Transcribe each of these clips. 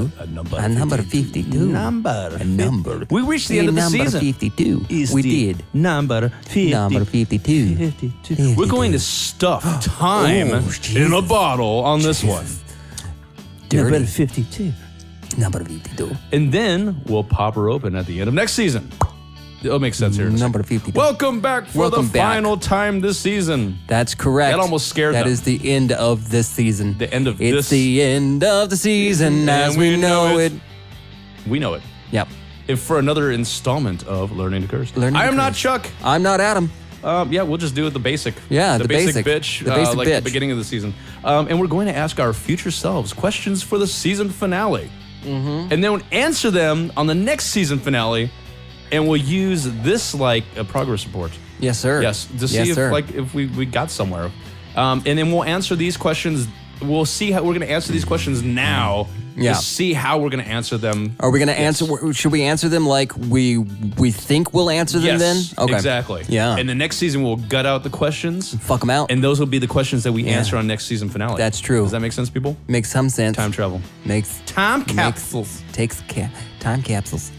52. Number 52. Number. We reached the end of the season. 52. We did. Number 50. Number 52. 52. We're going to stuff time in a bottle on this one. Dirty. Number 52. Number 52. And then we'll pop her open at the end of next season. It'll make sense here. Number 52. Welcome back for the final time this season. That's correct. That almost scared them. That is the end of this season. The end of this. It's the end of the season as we know it. We know it. Yep. If for another installment of Learning to Curse. I am not Chuck. I'm not Adam. Yeah, we'll just do it the basic. Yeah, the basic bitch. The basic like bitch. The beginning of the season. And we're going to ask our future selves questions for the season finale. Mm-hmm. And then we'll answer them on the next season finale. And we'll use this like a progress report. Yes, sir. Yes, to see if we got somewhere. And then we'll answer these questions. We'll see how we're going to answer these questions now. Yeah. To see how we're going to answer them. Are we going to answer? Should we answer them like we think we'll answer them then? Okay. Exactly. Yeah. And the next season we'll gut out the questions. Fuck them out. And those will be the questions that we answer on next season finale. That's true. Does that make sense, people? Makes some sense. Time travel. Makes time capsules. Takes time capsules.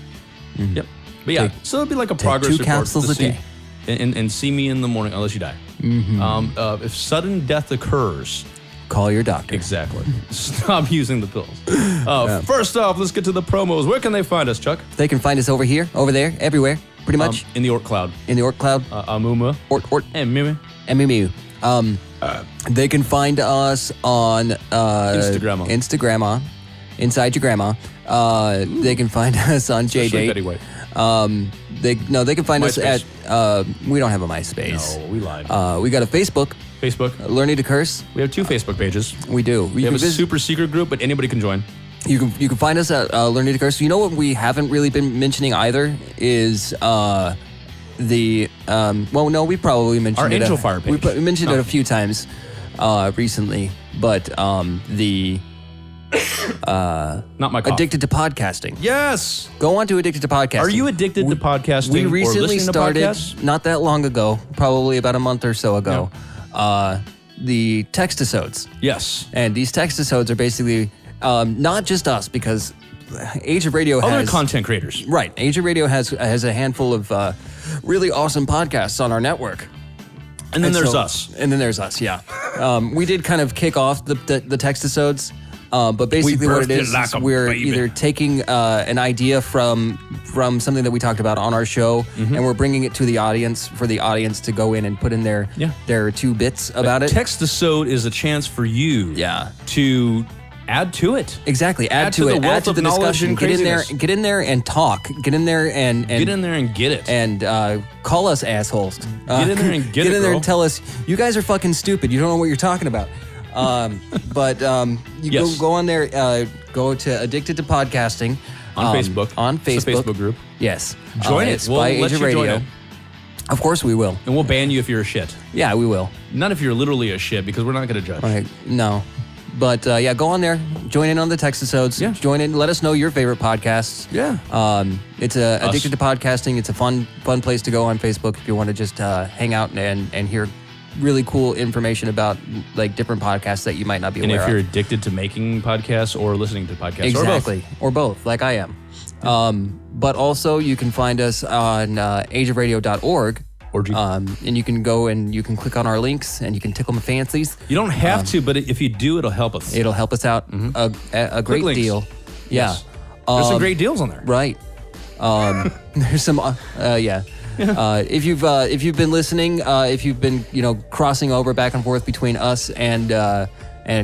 Mm-hmm. Yep. But yeah, so it'll be like a progress report. 2 capsules a day. And see me in the morning, unless you die. Mm-hmm. If sudden death occurs, call your doctor. Exactly. Stop using the pills. First off, let's get to the promos. Where can they find us, Chuck? They can find us over here, over there, everywhere, pretty much. In the Orc Cloud. In the Orc Cloud. Amuma. Ort. And Mimi. And Mimi. They can find us on Instagram. Inside your grandma. They can find us on JDate. Betty White. They can find us MySpace. at we don't have a MySpace. No, we lied. We got a Facebook. Learning to Curse. We have 2 Facebook pages. We do. We have a super secret group, but anybody can join. You can find us at Learning to Curse. You know what we haven't really been mentioning either is we probably mentioned our it. Our Angel Fire page. We mentioned it a few times recently, but not my cough. Addicted to Podcasting. Yes. Go on to Addicted to Podcasting. Are you addicted to podcasting? We recently started, to not that long ago, probably about a month or so ago, the text-episodes. Yes. And these text-episodes are basically not just us, because Age of Radio has... Other content creators. Right. Age of Radio has a handful of really awesome podcasts on our network. And then there's us. And then there's us, yeah. We did kind of kick off the text-episodes. But basically what it is we're either taking an idea from something that we talked about on our show, and we're bringing it to the audience for the audience to go in and put in their 2 bits about it. Text-episode is a chance for you to add to it. Exactly. Add to it. Add to the discussion. Get in there and talk. Get in there and get in there and get it. And call us assholes. Get in there and get it, Get in there girl. and tell us, you guys are fucking stupid. You don't know what you're talking about. Go on there, go to Addicted to Podcasting on Facebook. On Facebook. It's a Facebook group. Yes. Join it. It's by Age of Radio. Join it. Of course we will. And we'll ban you if you're a shit. Yeah, we will. Not if you're literally a shit, because we're not going to judge. Right. No. But go on there, join in on the text-episodes. Yeah. Join in. Let us know your favorite podcasts. Yeah. It's Addicted to Podcasting. It's a fun place to go on Facebook if you want to just hang out and hear really cool information about like different podcasts that you might not be aware of. And if you're addicted to making podcasts or listening to podcasts. Exactly. Or both, like I am. But also you can find us on ageofradio.org. And you can go and you can click on our links and you can tickle my fancies. You don't have to, but if you do, it'll help us. It'll help us out a great deal. Yeah. Yes. There's some great deals on there. Right. There's some, if you've been listening, if you've been crossing over back and forth between us and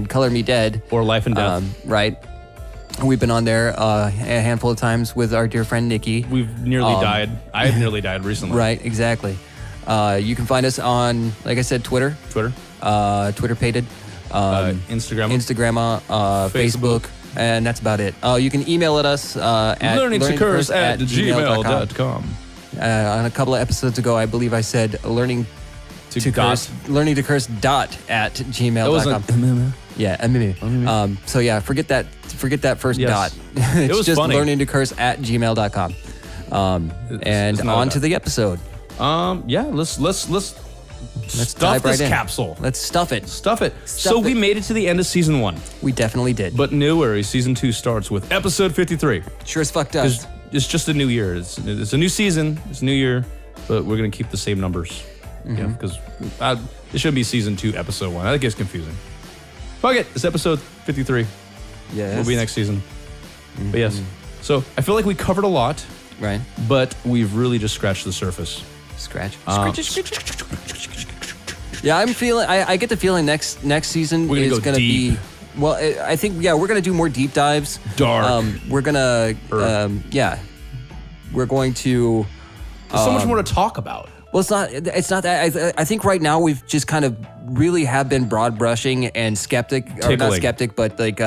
Color Me Dead or Life and Death, right? We've been on there a handful of times with our dear friend Nikki. We've nearly died. I've nearly died recently. Right, exactly. You can find us on, like I said, Twitter, Twitter-pated, Instagram, Facebook. And that's about it. You can email at us at learningtocurse@gmail.com. On a couple of episodes ago, I believe I said learning to curse at gmail.com. Yeah, so yeah, forget that first dot. It's just funny. learning to curse at gmail.com. And on to the episode. Let's Let's stuff dive right this in. capsule. Let's stuff it. Stuff it. Stuff So we it. made it to the end of season 1. We definitely did. But no worries, season 2 starts with episode 53. Sure as fuck does. It's just a new year. It's a new season. It's a new year, but we're gonna keep the same numbers. Yeah, because it shouldn't be season 2, episode 1. That gets confusing. Fuck it. It's episode 53. Yes. Will be next season. But yes. So I feel like we covered a lot, Right. but we've really just scratched the surface. Scratch. Yeah, I'm feeling. I get the feeling next season We're gonna is go gonna deep. be. Well, I think we're gonna do more deep dives. Dark. We're gonna. We're going to. There's so much more to talk about. Well, it's not that. I think right now we've just kind of really have been broad brushing and skeptic, or not skeptic, but like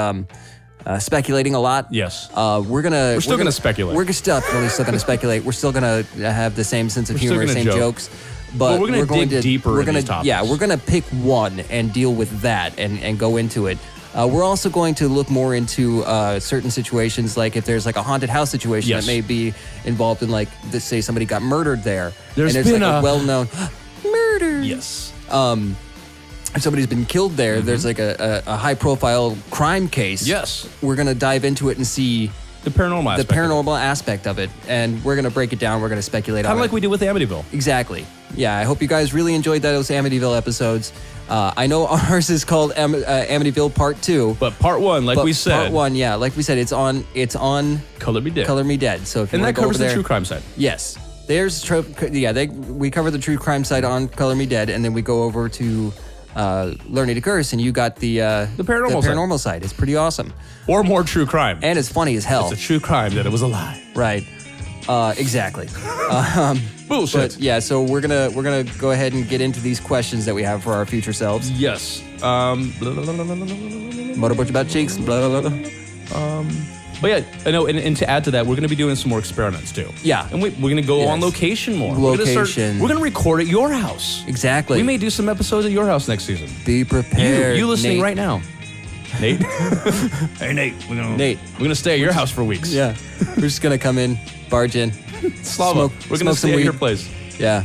speculating a lot. Yes. We're still gonna speculate. We're definitely still gonna speculate. We're still gonna have the same sense of still humor, gonna same joke. jokes. But we're gonna dig deeper we're in gonna, these topics. Yeah, we're gonna pick one and deal with that and go into it. We're also going to look more into certain situations, like if there's like a haunted house situation Yes. that may be involved in, like, say somebody got murdered there. There's and been like a well-known murder. Yes. If somebody's been killed there, there's like a high-profile crime case. Yes. We're gonna dive into it and see The paranormal aspect. the paranormal aspect of it, and we're gonna break it down. We're gonna speculate on Kind it. of like we did with Amityville. Exactly. Yeah, I hope you guys really enjoyed those Amityville episodes. I know ours is called Amityville Part 2. But part 1, like but we said, Part 1, yeah, like we said, it's on Color Me Dead. Color Me Dead. So if you And wanna that go covers over the there, true crime side. Yes. There's we cover the true crime side on Color Me Dead, and then we go over to Learning to Curse, and you got the paranormal side. It's pretty awesome. Or more true crime. And it's funny as hell. It's a true crime that it was a lie. Right. Exactly. Bullshit. But yeah, so we're gonna go ahead and get into these questions that we have for our future selves. Yes. Motorboat about cheeks. Blah, blah, blah. But yeah, I know, and to add to that, we're going to be doing some more experiments too. Yeah. And we're going to go on Yes. location more. Location. We're going to record at your house. Exactly. We may do some episodes at your house next season. Be prepared. You listening Nate. right now. Nate? Hey, Nate. We're going to stay at your house for weeks. Yeah. We're just gonna come in, barge in, Slava. We're going to smoke stay some at weed. your place. Yeah.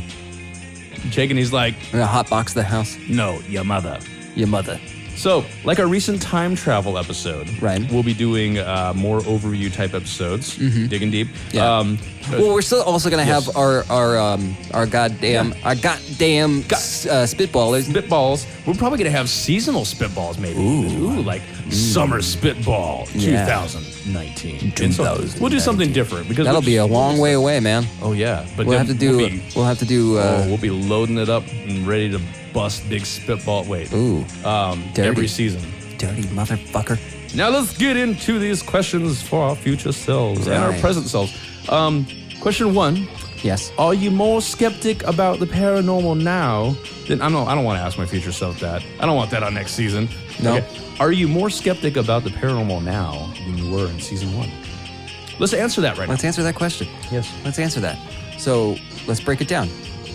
Jake and he's like, We're gonna hotbox the house. no, your mother. Your mother. So, like our recent time travel episode, Right. we'll be doing more overview type episodes, digging deep. Yeah. Well, we're still also gonna Yes. have our goddamn spitballers. Spitballs. We're probably gonna have seasonal spitballs, maybe. Ooh, like summer spitball Yeah. 2019. And so we'll do something different because That'll be a long way away, man. Oh yeah, but We'll then have to do. we'll be loading it up and ready to bust big spitball. Wait, Dirty. every season. Dirty motherfucker. Now let's get into these questions for our future selves and our Right. present selves. Question 1. Yes. Are you more skeptic about the paranormal now than I don't want to ask my future self that. I don't want that on next season. No. Are you more skeptic about the paranormal now than you were in season 1? Let's answer that right Let's answer that question. Yes. Let's answer that. So let's break it down.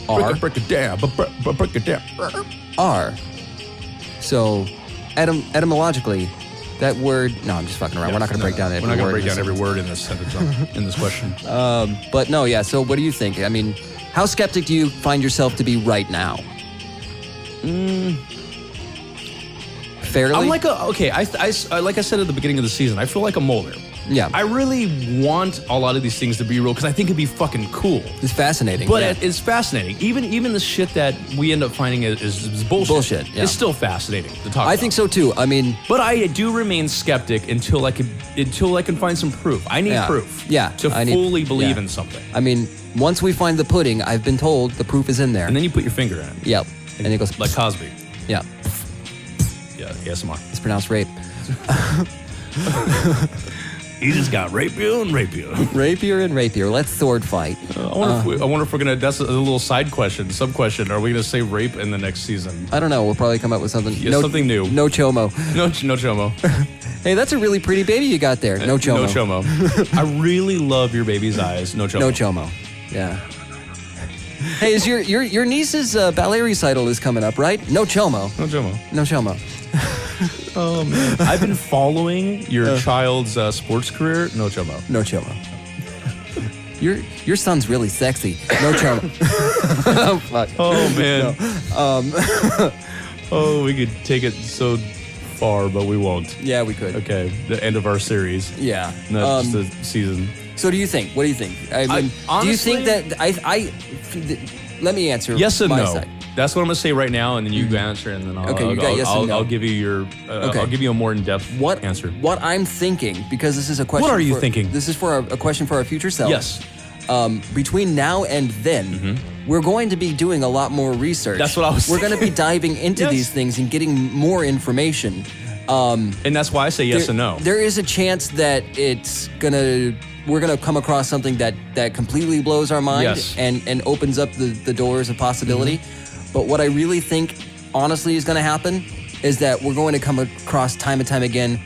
now. Break it down. Break it down. R. So, etymologically, that word. No, I'm just fucking around. We're not going to break down every We're not going word to break in down this every word in this sentence in this question. But no, yeah. So, what do you think? I mean, how skeptic do you find yourself to be right now? Fairly. I'm like like I said at the beginning of the season, I feel like a molder. Yeah. I really want a lot of these things to be real because I think it'd be fucking cool. It's fascinating. But yeah. it's fascinating. Even the shit that we end up finding is bullshit. Bullshit, yeah. It's still fascinating to talk about. I think so too. I mean, But I do remain skeptic until I can find some proof. I need Yeah. proof. Yeah, To I need- fully believe yeah. in something. I mean, once we find the pudding, I've been told the proof is in there. And then you put your finger in it. Yep. And it goes Like Cosby. Yeah. Yeah, ASMR. It's pronounced rape. You just got rapier and rapier. Rapier and rapier. Let's sword fight. I wonder if we're gonna. That's a little side question, sub question. Are we gonna say rape in the next season? I don't know. We'll probably come up with something. Yeah, something new. No chomo. No chomo. Hey, that's a really pretty baby you got there. No chomo. No chomo. I really love your baby's eyes. No chomo. No chomo. Yeah. Hey, is your niece's ballet recital is coming up, right? No chomo. No chomo. No chomo. Oh man, I've been following your child's sports career. No chomo. No chomo. Your son's really sexy. No charm. Oh, fuck. Oh, man. No. Oh, we could take it so far, but we won't. Yeah, we could. Okay, the end of our series. Yeah. Not just the season. So do you think? What do you think? I mean, honestly, do you think that let me answer. Yes and my no. Side. That's what I'm gonna say right now, and then you answer, and then I'll give you your. I'll give you a more in-depth answer. What I'm thinking, because this is a question. What are you thinking? This is for a question for our future self. Yes. Between now and then, we're going to be doing a lot more research. That's what I was We're going to be diving into these things and getting more information. And that's why I say yes and no. There is a chance that we're gonna come across something that completely blows our mind and opens up the doors of possibility. But what I really think, honestly, is going to happen is that we're going to come across time and time again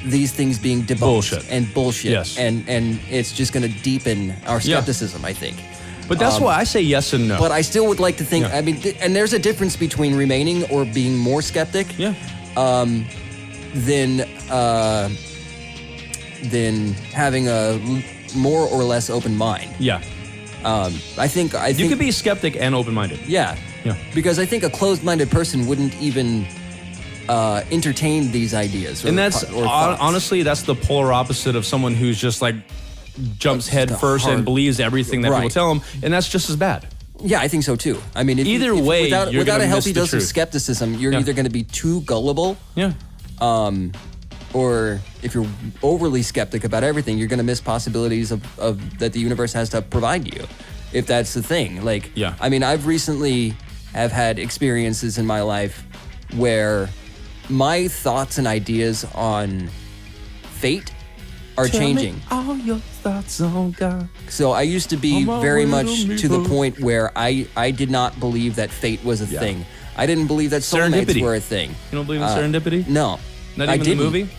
these things being debunked and bullshit. Yes. And it's just going to deepen our skepticism, I think. But that's why I say yes and no. But I still would like to think, I mean, and there's a difference between remaining or being more skeptic than having a more or less open mind. Yeah. I think you could be skeptic and open-minded. Yeah. Because I think a closed-minded person wouldn't even entertain these ideas. And that's honestly, that's the polar opposite of someone who's just like jumps head first and believes everything that people tell them, and that's just as bad. Yeah, I think so too. I mean, without a healthy dose of skepticism, you're either going to be too gullible. Yeah. Or if you're overly skeptic about everything, you're going to miss possibilities of that the universe has to provide you, if that's the thing. Like, I mean, I've recently have had experiences in my life where my thoughts and ideas on fate are changing. All your thoughts on God. So I used to be very much to the point where I did not believe that fate was a thing. I didn't believe that soulmates were a thing. You don't believe in serendipity? No. Not even the movie?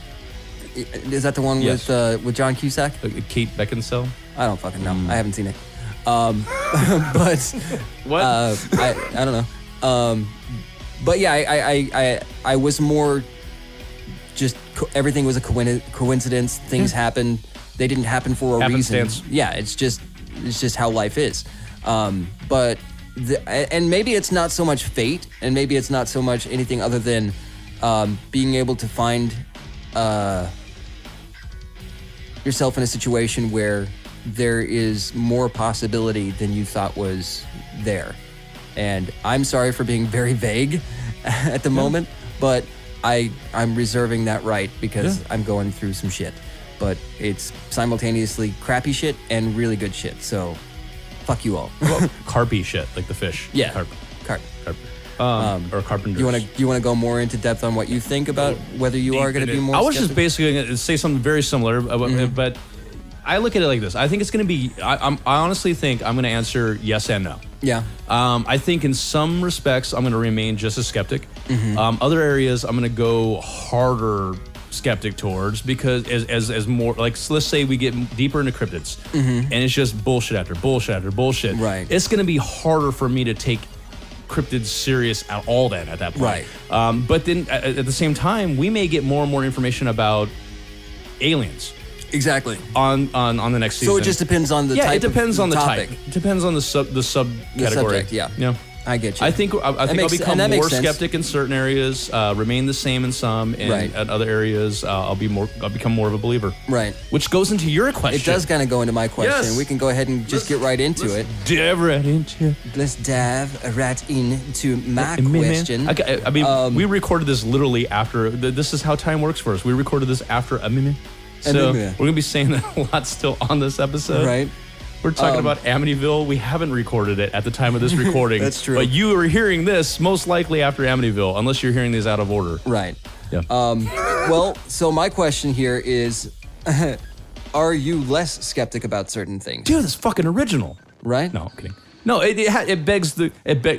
Is that the one with John Cusack? Kate Beckinsale? I don't fucking know. I haven't seen it. But what? I don't know. But yeah, I was more just everything was a coincidence. Things happened. They didn't happen for a reason. Yeah, it's just how life is. But and maybe it's not so much fate, and maybe it's not so much anything other than being able to find yourself in a situation where there is more possibility than you thought was there. And I'm sorry for being very vague at the moment, but I'm reserving that right because I'm going through some shit. But it's simultaneously crappy shit and really good shit, so fuck you all. Well, carpy shit, like the fish. Yeah. Carp. Or carpenters. You want to go more into depth on what you think about whether you are going to be more? I was just basically going to say something very similar, but I look at it like this. I think it's going to be. I honestly think I'm going to answer yes and no. Yeah. I think in some respects I'm going to remain just a skeptic. Other areas I'm going to go harder skeptic towards because as more like let's say we get deeper into cryptids and it's just bullshit after bullshit after bullshit. Right. It's going to be harder for me to take cryptids serious at all then at that point. Right. But then at the same time, we may get more and more information about aliens. Exactly. On the next season. So it just depends on the type. It depends on the topic. type. It depends on the subcategory. The subject, yeah. I get you. I think I'll become more skeptic in certain areas, remain the same in some, and at other areas I'll become more of a believer. Right. Which goes into your question. It does kind of go into my question. Yes. We can go ahead and just get right into it. Dive right into it. Let's dive right into my question. I mean, we recorded this literally after. This is how time works for us. We recorded this after a minute. So we're going to be saying that a lot still on this episode. Right. We're talking about Amityville. We haven't recorded it at the time of this recording. That's true. But you are hearing this most likely after Amityville, unless you're hearing these out of order. Right. Yeah. Well, so my question here is, are you less skeptic about certain things? Dude, that's fucking original. Right? No, I'm kidding. No,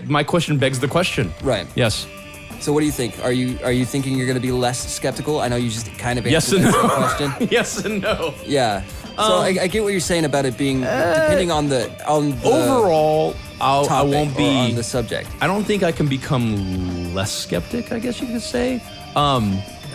my question begs the question. Right. Yes. So what do you think? Are you thinking you're going to be less skeptical? I know you just kind of answered yes and no. Question. Yes and no. Yeah. So I get what you're saying about it being depending on the overall. I won't be on the subject. I don't think I can become less skeptic. I guess you could say.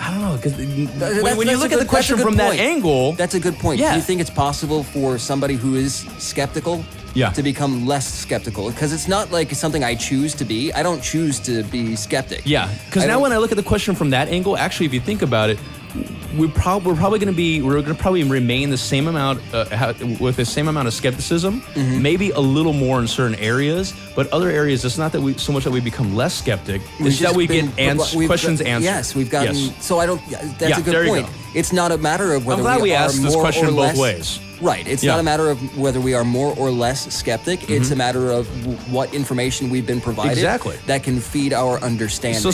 I don't know, because when you look at the question from that angle... That's a good point. Yeah. Do you think it's possible for somebody who is skeptical to become less skeptical? Because it's not like something I choose to be. I don't choose to be skeptic. Yeah, because now when I look at the question from that angle, actually, if you think about it, we're probably going to remain the same amount with the same amount of skepticism, maybe a little more in certain areas, but other areas it's not that we so much that we become less skeptic, it's that we get questions answered. Yes, we've gotten. Yes. So I don't. That's a good point. It's not a matter of whether I'm glad we are asked more this question or less, both ways. Right. It's not a matter of whether we are more or less skeptic. It's a matter of what information we've been provided that can feed our understanding. So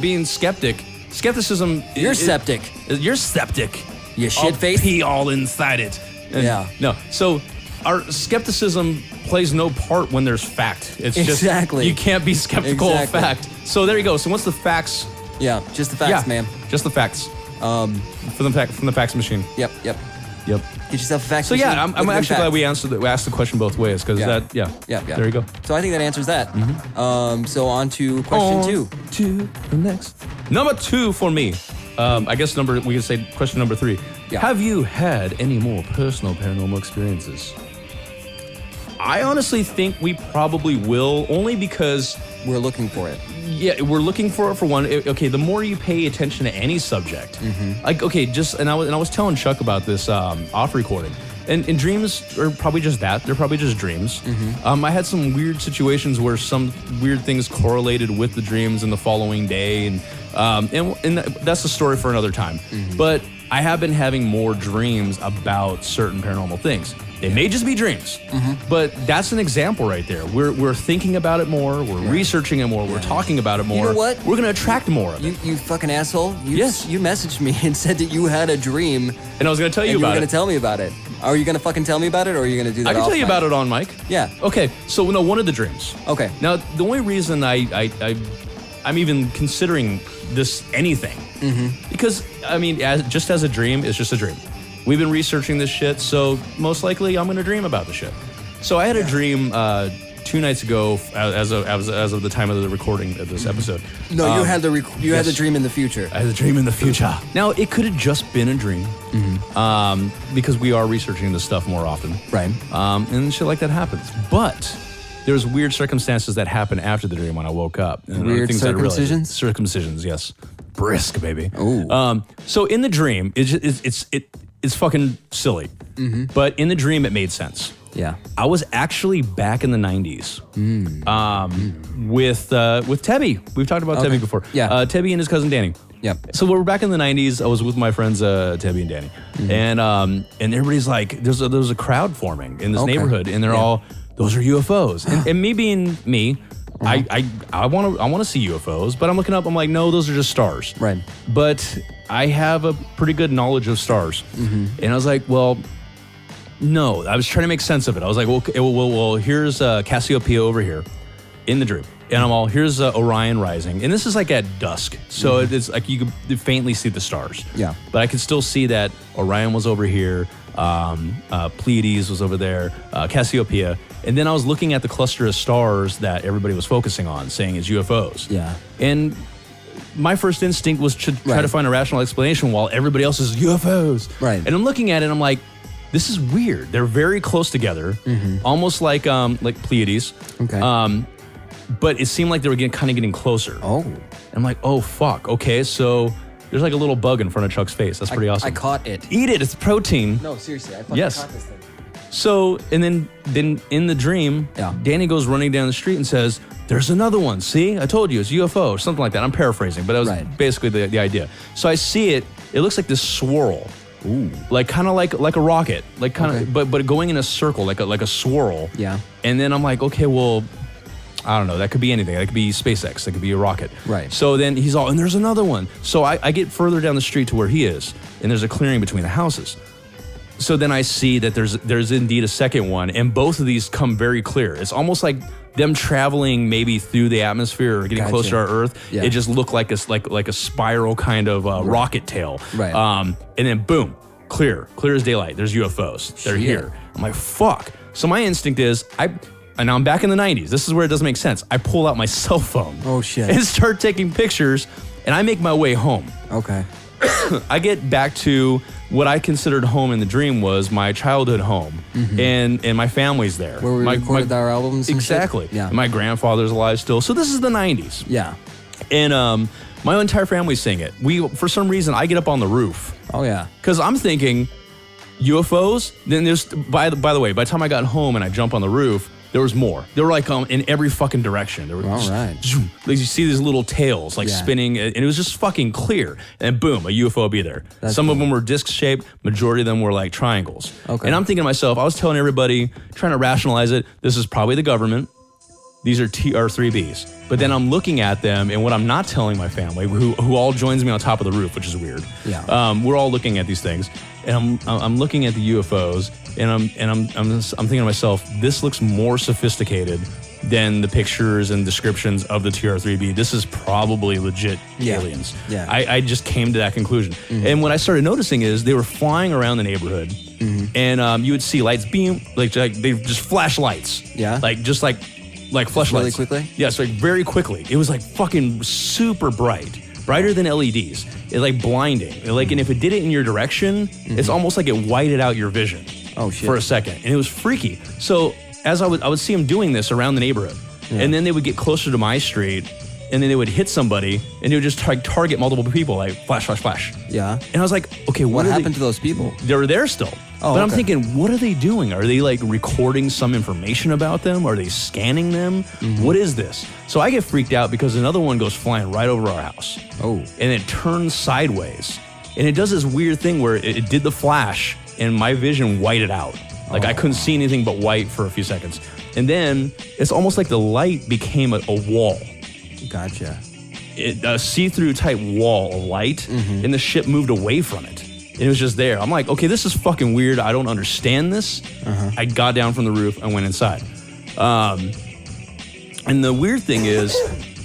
being skepticism. You're septic. You're septic. You shit face. Pee all inside it. And no. So our skepticism plays no part when there's fact. It's just you can't be skeptical of fact. So there you go. So what's the facts? Yeah, just the facts, man. Just the facts. From the fax machine. Yep. Get yourself a fax machine. So yeah, I'm actually glad we asked the question both ways because there you go. So I think that answers that. So on to question two. To the next. Number 2 for me. I guess we can say question number 3. Yeah. Have you had any more personal paranormal experiences? I honestly think we probably will, only because we're looking for it. Yeah, we're looking for it for one. Okay, the more you pay attention to any subject, like I was telling Chuck about this off recording, and dreams are probably just that. They're probably just dreams. I had some weird situations where some weird things correlated with the dreams in the following day, and that's a story for another time. But I have been having more dreams about certain paranormal things. It may just be dreams, but that's an example right there. We're thinking about it more, we're researching it more, we're talking about it more. You know what? We're going to attract more of it. You fucking asshole. You messaged me and said that you had a dream. And I was going to tell you about it. You were going to tell me about it. Are you going to fucking tell me about it, or are you going to do that I can off tell you mic? about it on mic. Yeah. Okay, so one of the dreams. Okay. Now, the only reason I'm even considering this anything, because, I mean, just as a dream, it's just a dream. We've been researching this shit, so most likely I'm going to dream about the shit. So I had a dream 2 nights ago, as of the time of the recording of this episode. No, you had the dream in the future. I had the dream in the future. Now, it could have just been a dream, because we are researching this stuff more often. Right. And shit like that happens. But there's weird circumstances that happen after the dream when I woke up. And weird things circumcisions? Circumcisions, yes. Brisk, baby. Ooh. So in the dream, it's fucking silly. But in the dream, it made sense. Yeah. I was actually back in the 90s with Tebby. We've talked about Tebby before. Yeah. Tebby and his cousin Danny. Yep. So we're back in the 90s. I was with my friends Tebby and Danny. And everybody's like, there's a crowd forming in this neighborhood, and they're all, those are UFOs. And me being me, I want to see UFOs, but I'm looking up, I'm like, no, those are just stars. Right. But I have a pretty good knowledge of stars. And I was like, well, no. I was trying to make sense of it. I was like, well, here's Cassiopeia over here in the dream. And I'm all, here's Orion rising. And this is like at dusk. So it's like you could faintly see the stars. Yeah. But I could still see that Orion was over here. Pleiades was over there. Cassiopeia. And then I was looking at the cluster of stars that everybody was focusing on, saying it's UFOs. Yeah. And my first instinct was to try to find a rational explanation while everybody else is UFOs. Right. And I'm looking at it and I'm like, this is weird. They're very close together, almost like Pleiades. Okay. But it seemed like they were kind of getting closer. Oh. And I'm like, oh, fuck. Okay, so there's like a little bug in front of Chuck's face. That's pretty awesome. I caught it. Eat it. It's protein. No, seriously. I fucking caught this thing. So, and then in the dream, Danny goes running down the street and says, there's another one. See? I told you, it's UFO or something like that. I'm paraphrasing, but that was basically the idea. So I see it. It looks like this swirl. Ooh. Like kind of like a rocket. Like kind of but going in a circle, like a swirl. Yeah. And then I'm like, okay, well, I don't know. That could be anything. That could be SpaceX. That could be a rocket. Right. So then he's all, and there's another one. So I get further down the street to where he is, and there's a clearing between the houses. So then I see that there's indeed a second one, and both of these come very clear. It's almost like them traveling maybe through the atmosphere or getting closer to our Earth. Yeah. It just looked like a spiral kind of rocket tail. Right. And then boom, clear as daylight. There's UFOs. They're here. I'm like, fuck. So my instinct is and now I'm back in the 90s. This is where it doesn't make sense. I pull out my cell phone. Oh, shit. And start taking pictures. and I make my way home. Okay. I get back to what I considered home in the dream was my childhood home, and my family's there. Where we recorded our albums. Exactly. And shit? Yeah. And my grandfather's alive still. So this is the 90s. Yeah. And my entire family's seeing it. For some reason, I get up on the roof. Oh yeah. Because I'm thinking UFOs. Then there's by the way, by the time I got home and I jump on the roof, there was more. They were like in every fucking direction. There were all right. Like you see these little tails like spinning, and it was just fucking clear. And boom, a UFO would be there. Some of them were disc shaped. Majority of them were like triangles. Okay. And I'm thinking to myself, I was telling everybody, trying to rationalize it. This is probably the government. These are TR-3Bs. But then I'm looking at them, and what I'm not telling my family, who all joins me on top of the roof, which is weird. Yeah. We're all looking at these things, and I'm looking at the UFOs, and I'm thinking to myself, this looks more sophisticated than the pictures and descriptions of the TR-3B. This is probably legit aliens. Yeah. I just came to that conclusion. And what I started noticing is they were flying around the neighborhood, and you would see lights beam, like they just flash lights. Yeah. Like flashlights. Really quickly? Yes, like very quickly. It was like fucking super bright. Brighter than LEDs. It's like blinding. And if it did it in your direction, it's almost like it whited out your vision. Oh shit. For a second. And it was freaky. So as I would see them doing this around the neighborhood. Yeah. And then they would get closer to my street, and then they would hit somebody, and they would just target multiple people, like flash, flash, flash. Yeah. And I was like, okay, what happened to those people? They were there still. Oh, but I'm thinking, what are they doing? Are they like recording some information about them? Are they scanning them? What is this? So I get freaked out because another one goes flying right over our house. Oh. And it turns sideways. And it does this weird thing where it did the flash and my vision whited out. Like I couldn't see anything but white for a few seconds. And then it's almost like the light became a wall. Gotcha. A see-through type wall of light, and the ship moved away from it. And it was just there. I'm like, okay, this is fucking weird. I don't understand this. I got down from the roof and went inside. And the weird thing is,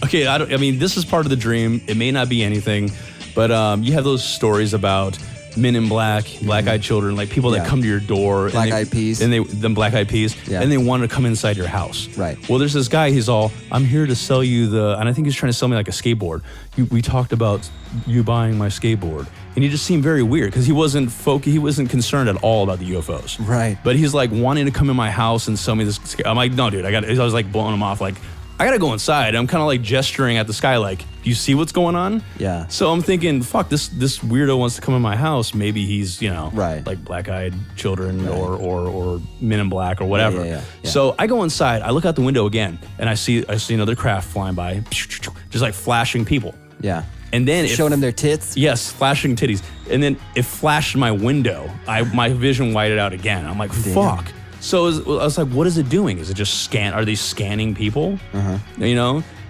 okay, I mean, this is part of the dream. It may not be anything, but you have those stories about Men in Black, black-eyed children, like people that come to your door. Black-eyed peas. And them black-eyed peas. Yeah. And they want to come inside your house. Right. Well, there's this guy, he's all, I'm here to sell you and I think he's trying to sell me like a skateboard. We talked about you buying my skateboard. And he just seemed very weird because he wasn't concerned at all about the UFOs. Right. But he's like wanting to come in my house and sell me this. I'm like, no, dude, I was like blowing him off. Like, I gotta go inside. I'm kind of like gesturing at the sky, like, do you see what's going on? Yeah. So I'm thinking, fuck, this weirdo wants to come in my house. Maybe he's, right. like black-eyed children or Men in Black or whatever. Yeah. So I go inside. I look out the window again, and I see another craft flying by, just like flashing people. Yeah. And then showing them their tits. Yes, flashing titties. And then it flashed my window. My vision whited out again. I'm like, fuck. So I was like, what is it doing? Is it just are they scanning people?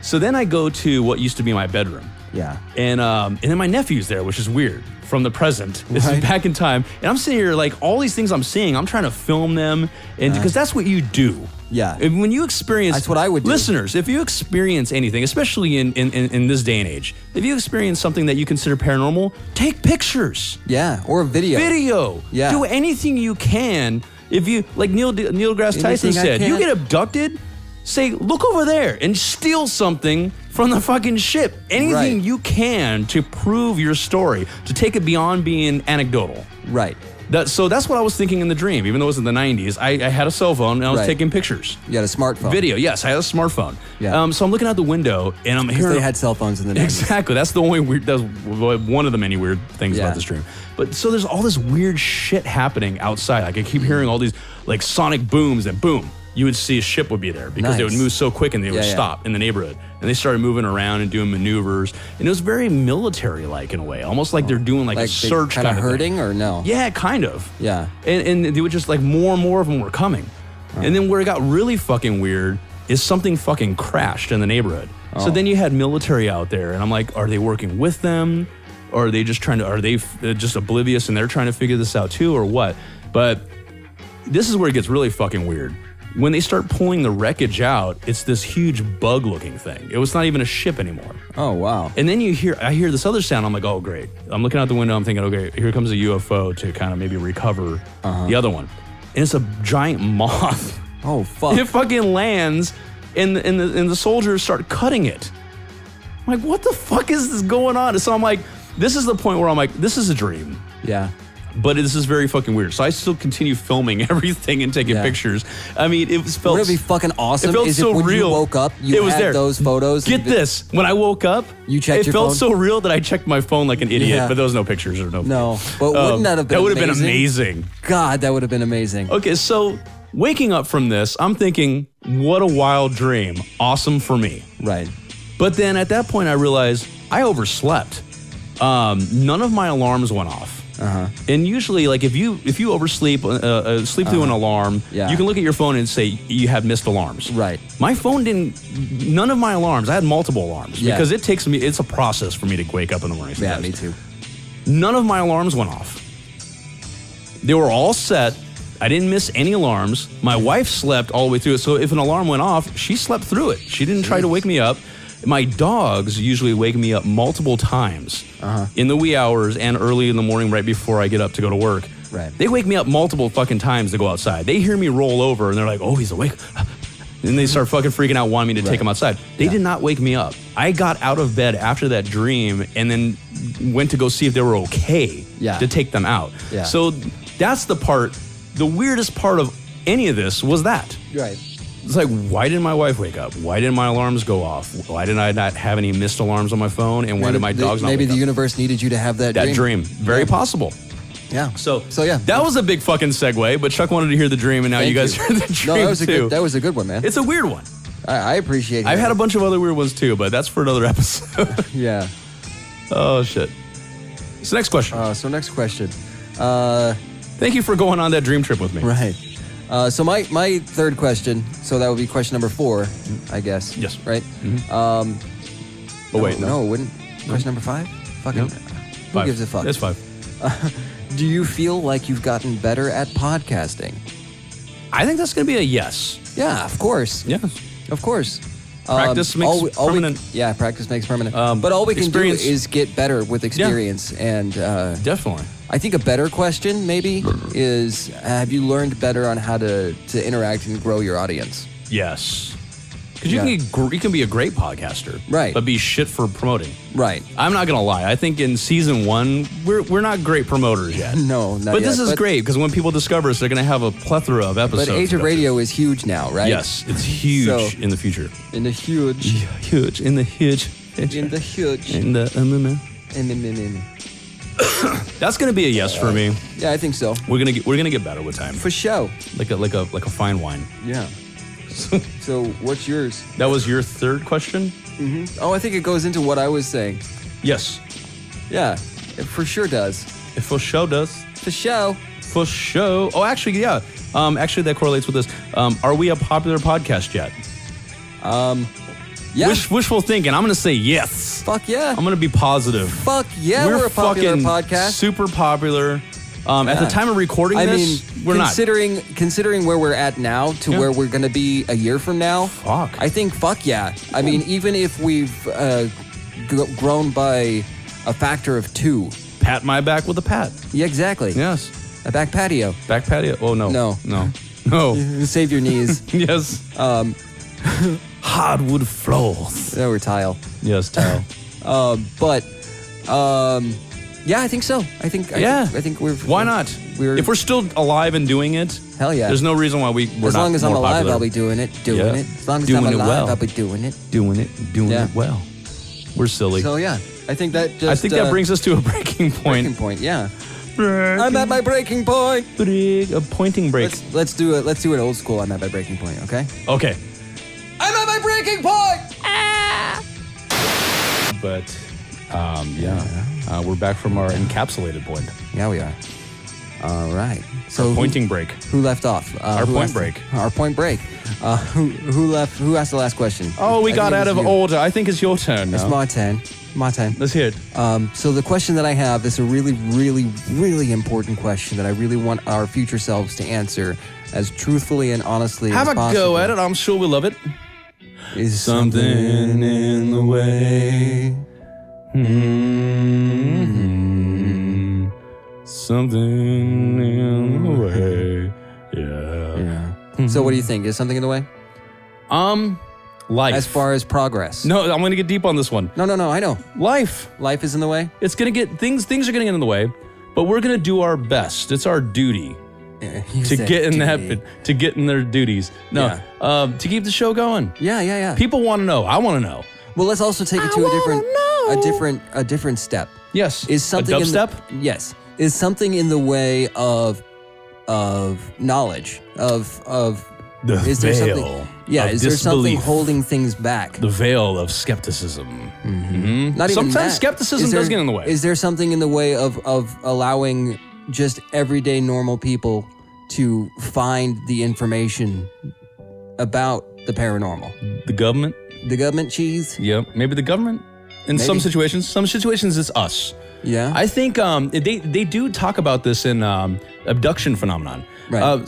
So then I go to what used to be my bedroom. Yeah. And then my nephew's there, which is weird. From the present. This is back in time. And I'm sitting here like all these things I'm seeing, I'm trying to film them. And because that's what you do. Yeah. And when you experience, that's what I would do. Listeners, if you experience anything, especially in this day and age, if you experience something that you consider paranormal, take pictures. Yeah, or a video. Yeah. Do anything you can. If you, like Neil deGrasse Tyson said, you get abducted, say, look over there and steal something from the fucking ship. Anything you can to prove your story, to take it beyond being anecdotal. Right. So that's what I was thinking in the dream. Even though it was in the 90s, I had a cell phone and I was taking pictures. You had a smartphone. Video, yes, I had a smartphone. Yeah. So I'm looking out the window and I'm hearing. They had cell phones in the 90s. Exactly. That's the only weird. That's one of the many weird things about this dream. But so there's all this weird shit happening outside. Like I keep hearing all these like sonic booms and boom. You would see a ship would be there because they would move so quick and they would stop in the neighborhood. And they started moving around and doing maneuvers. And it was very military-like in a way, almost like they're doing like a search kind of herding thing. Or no? Yeah, kind of. Yeah. And they would just like more and more of them were coming. And then where it got really fucking weird is something fucking crashed in the neighborhood. So then you had military out there and I'm like, are they working with them? Or are they just are they just oblivious and they're trying to figure this out too or what? But this is where it gets really fucking weird. When they start pulling the wreckage out, it's this huge bug-looking thing. It was not even a ship anymore. Oh, wow. And then I hear this other sound. I'm like, oh, great. I'm looking out the window. I'm thinking, okay, here comes a UFO to kind of maybe recover the other one. And it's a giant moth. Oh, fuck. It fucking lands, and the soldiers start cutting it. I'm like, what the fuck is this going on? So I'm like, this is the point where I'm like, this is a dream. Yeah. But this is very fucking weird. So I still continue filming everything and taking pictures. I mean, it felt... What would be fucking awesome it felt is so if when real. you woke up, you it was had there. those photos. Get this. When I woke up, you checked your phone? It felt so real that I checked my phone like an idiot, Yeah. but there was no pictures or no. No, but wouldn't that have been That would have amazing? been amazing. God, that would have been amazing. Okay, so waking up from this, I'm thinking, what a wild dream. Awesome for me. Right. But then at that point, I realized I overslept. None of my alarms went off. And usually, like if you oversleep, sleep through an alarm, you can look at your phone and say you have missed alarms. Right. My phone didn't. None of my alarms. I had multiple alarms because it takes me. It's a process for me to wake up in the morning. Yeah, me too. None of my alarms went off. They were all set. I didn't miss any alarms. My wife slept all the way through it. So if an alarm went off, she slept through it. She didn't try to wake me up. My dogs usually wake me up multiple times in the wee hours and early in the morning right before I get up to go to work. Right. They wake me up multiple fucking times to go outside. They hear me roll over and they're like, oh, he's awake. And they start fucking freaking out, wanting me to take them outside. They did not wake me up. I got out of bed after that dream and then went to go see if they were okay to take them out. Yeah. So that's the part, the weirdest part of any of this was that. Right. It's like, why didn't my wife wake up? Why didn't my alarms go off? Why did I not have any missed alarms on my phone? And why did my dogs not Maybe wake the up? universe needed you to have that dream. Very possible. Yeah. So yeah. That was a big fucking segue, but Chuck wanted to hear the dream, and now you guys heard the dream too. That was a good one, man. It's a weird one. I appreciate it. I've had a bunch of other weird ones too, but that's for another episode. Yeah. Oh, shit. So next question. Next question. Thank you for going on that dream trip with me. Right. So my third question, so that would be question number 4, I guess. Yes. Right? Oh, wait, no. No, it wouldn't. Question number 5? Fucking, who gives a fuck? That's 5. Do you feel like you've gotten better at podcasting? I think that's going to be a yes. Yeah, of course. Yes. Of course. Practice makes permanent. Practice makes permanent. But all we can do is get better with experience. Yeah. And definitely. I think a better question maybe is, have you learned better on how to interact and grow your audience? Yes. Because you can be a great podcaster. Right. But be shit for promoting. Right. I'm not going to lie. I think in season 1, we're not great promoters yet. No, not But yet. this is great because when people discover us, they're going to have a plethora of episodes. But Age of Radio is huge now, right? Yes, it's huge in the future. In the huge. Huge. In the huge. In the huge. In the That's going to be a yes for me. Yeah, I think so. We're gonna get better with time. For show. Like a fine wine. Yeah. So what's yours? That was your third question? Mm-hmm. Oh, I think it goes into what I was saying. Yes. Yeah, it for sure does. It for sure does. For show. For show. Oh, actually, yeah. Actually, that correlates with this. Are we a popular podcast yet? Yeah. Wishful thinking. I'm going to say yes. Fuck yeah. I'm going to be positive. Fuck yeah, we're a popular podcast. Super popular. At the time of recording we're considering where we're at now to where we're going to be a year from now. Fuck. I think fuck yeah. I mean, even if we've grown by a factor of 2. Pat my back with a pat. Yeah, exactly. Yes. A back patio. Back patio? Oh, no. No. Save your knees. Yes. Hardwood floors. Or tile. Yes, tile. Yeah, I think so. I think we're. Why not? If we're still alive and doing it, hell yeah. There's no reason why we're not. As long as I'm alive, popular. I'll be doing it. As long as I'm alive, I'll be doing it. Doing it well. We're silly. So yeah, I think that that brings us to a breaking point. Breaking point, yeah. I'm at my breaking point. A pointing break. Let's do it. Let's do it old school. I'm at my breaking point. Okay. Okay. I'm at my breaking point. But we're back from our encapsulated point. Yeah, we are. All right. So our pointing break. Who left off? Our point break. Our point break. Who left? Who asked the last question? Oh, we got out of order. I think it's your turn now. It's my turn. My turn. Let's hear it. So the question that I have is a really, really, really important question that I really want our future selves to answer as truthfully and honestly as possible. Have a go at it. I'm sure we'll love it. Is something in the way? Something in the way. Yeah. So what do you think? Is something in the way? Life. As far as progress. No, I'm going to get deep on this one. No, I know. Life. Life is in the way? It's going to get, things are getting in the way, but we're going to do our best. It's our duty to get in their duties. No, to keep the show going. Yeah. People want to know. I want to know. Well, let's also take it to a different step. Yes. Is something a dubstep? Yes. Is something in the way of knowledge of the is veil there something? Yeah, is there something holding things back? The veil of skepticism. Mm-hmm. Not even Sometimes that. skepticism does get in the way. Is there something in the way of allowing just everyday normal people to find the information about the paranormal? The government? The government cheese? Yep. Maybe the government? In some situations. Some situations it's us. Yeah. I think they do talk about this in abduction phenomenon. Right.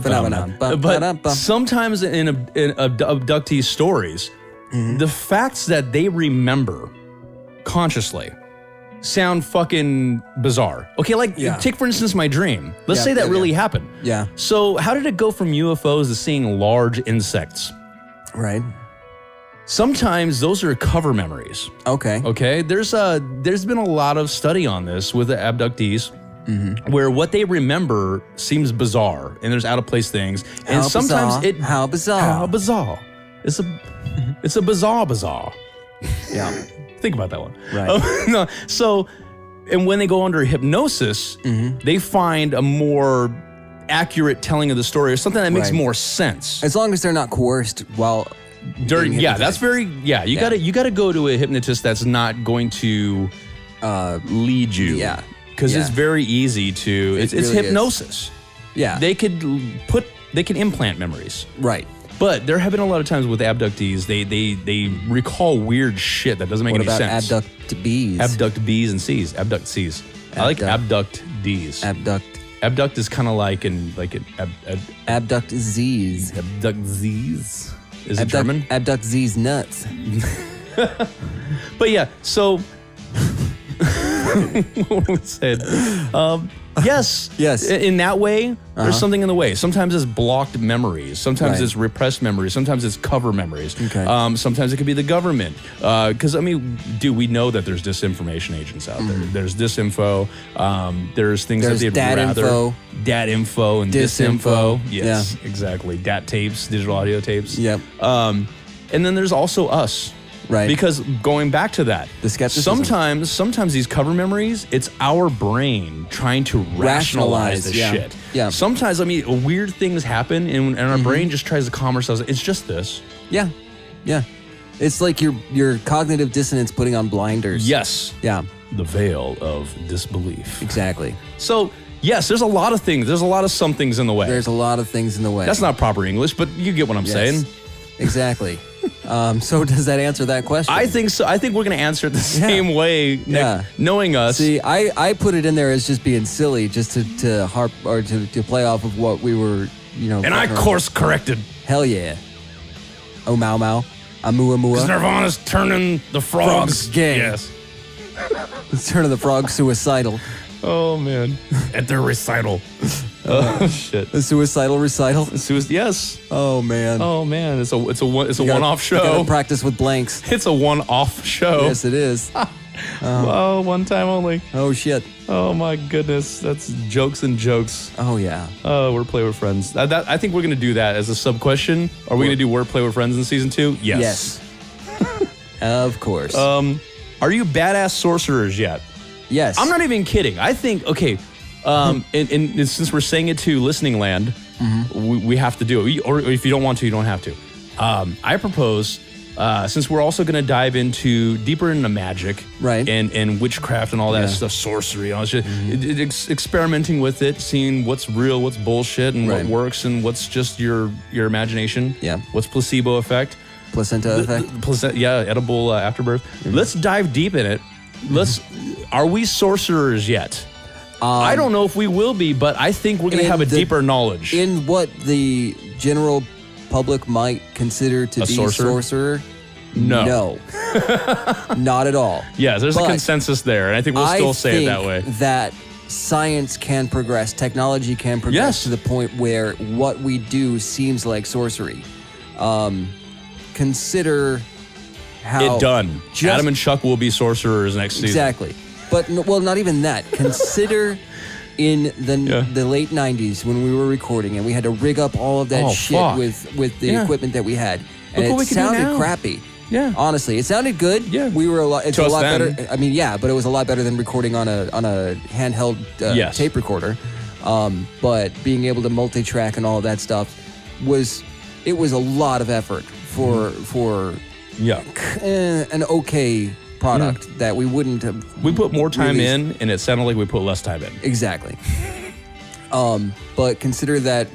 Phenomenon. But sometimes in abductee stories, the facts that they remember consciously sound fucking bizarre. Okay, take for instance my dream. Let's say that really happened. Yeah. So how did it go from UFOs to seeing large insects? Right. Sometimes those are cover memories. Okay. There's been a lot of study on this with the abductees, where what they remember seems bizarre, and there's out of place things, and sometimes how bizarre. It's a bizarre. Yeah. Think about that one. Right. No, so, and when they go under hypnosis, they find a more accurate telling of the story, or something that makes more sense. As long as they're not coerced while. That's very. Yeah, you gotta go to a hypnotist that's not going to lead you. Yeah, because it's very easy to. It's really hypnosis. Yeah, they can implant memories. Right. But there have been a lot of times with abductees, they recall weird shit that doesn't make any sense. Abduct bees? Abduct B's and C's. Abduct C's. I like abduct D's. Abduct is kind of like an abduct Z's. Abduct Z's. Is it German? Abduct Z's nuts. But yeah, so what we said. Yes. In that way, there's something in the way. Sometimes it's blocked memories. Sometimes it's repressed memories. Sometimes it's cover memories. Okay. Sometimes it could be the government. Because, we know that there's disinformation agents out there. There's disinfo. There's things that they'd rather. Info. Dat info and disinfo. Yes, yeah. Exactly. Dat tapes, digital audio tapes. Yep. And then there's also us. Right. Because going back to that, the skepticism. Sometimes these cover memories, it's our brain trying to rationalize this shit. Yeah. Sometimes, weird things happen and our brain just tries to calm ourselves. It's just this. Yeah. Yeah. It's like your cognitive dissonance putting on blinders. Yes. Yeah. The veil of disbelief. Exactly. So, yes, there's a lot of things. There's a lot of some things in the way. There's a lot of things in the way. That's not proper English, but you get what I'm saying. Exactly. So does that answer that question? I think so. I think we're going to answer it the same way, knowing us. See, I put it in there as just being silly, just to harp or to play off of what we were, And I course corrected. Hell yeah. Oh, Mau Mau. Amua Mua. Because Nirvana's turning the frogs gay. Yes. It's turning the frogs suicidal. Oh, man. At their recital. Oh, shit. A suicidal recital? Yes. Oh, man. Oh, man. It's a one-off show. You gotta practice with blanks. It's a one-off show. Yes, it is. Oh, one time only. Oh, shit. Oh, my goodness. That's jokes and jokes. Oh, yeah. Wordplay with friends. I think we're going to do that as a sub-question. Are we going to do wordplay with friends in season 2? Yes. Of course. Are you badass sorcerers yet? Yes. I'm not even kidding. I think, okay, and since we're saying it to listening land, we have to do it. Or if you don't want to, you don't have to. I propose, since we're also going to dive deeper into magic, right, and witchcraft and all that stuff, sorcery, all that shit, experimenting with it, seeing what's real, what's bullshit, and what works, and what's just your imagination. Yeah. What's placebo effect? Placenta effect. Edible afterbirth. Let's dive deep in it. Are we sorcerers yet? I don't know if we will be, but I think we're going to have a deeper knowledge. In what the general public might consider to be sorcerer? No. Not at all. Yeah, there's a consensus there, and I think we'll still say it that way. That science can progress, technology can progress to the point where what we do seems like sorcery. consider how It done. Adam and Chuck will be sorcerers next season. Exactly. But, well, not even that. Consider in the late 90s when we were recording and we had to rig up all of that shit with the equipment that we had. And it sounded crappy. Yeah. Honestly, it sounded good. Yeah. It's a lot better. I mean, yeah, but it was a lot better than recording on a handheld tape recorder. But being able to multi-track and all of that stuff was a lot of effort for an okay product that we wouldn't have. We put more time in, and it sounded like we put less time in. Exactly. But consider that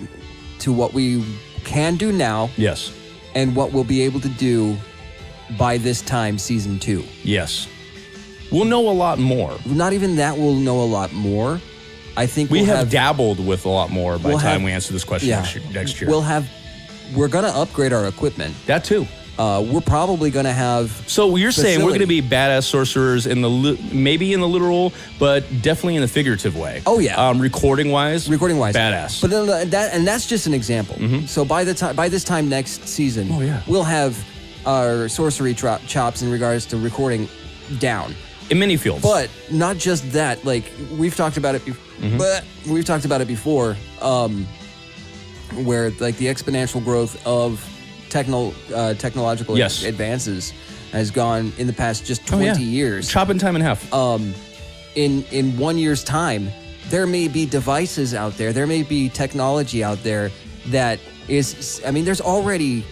to what we can do now. Yes. And what we'll be able to do by this time, season 2. Yes. We'll know a lot more. Not even that, we'll know a lot more. I think we have dabbled with a lot more by the time we answer this question next year. We're going to upgrade our equipment. That too. We're probably going to have. So you're saying we're going to be badass sorcerers maybe in the literal, but definitely in the figurative way. Oh yeah. Recording wise, badass. But that's just an example. Mm-hmm. So by this time next season, we'll have our sorcery chops in regards to recording down in many fields. But not just that. Like we've talked about it. We've talked about it before, where like the exponential growth of technological advances has gone in the past just 20 years. Chopping time in half. In 1 year's time, there may be devices out there, there may be technology out there that is, I mean, there's already,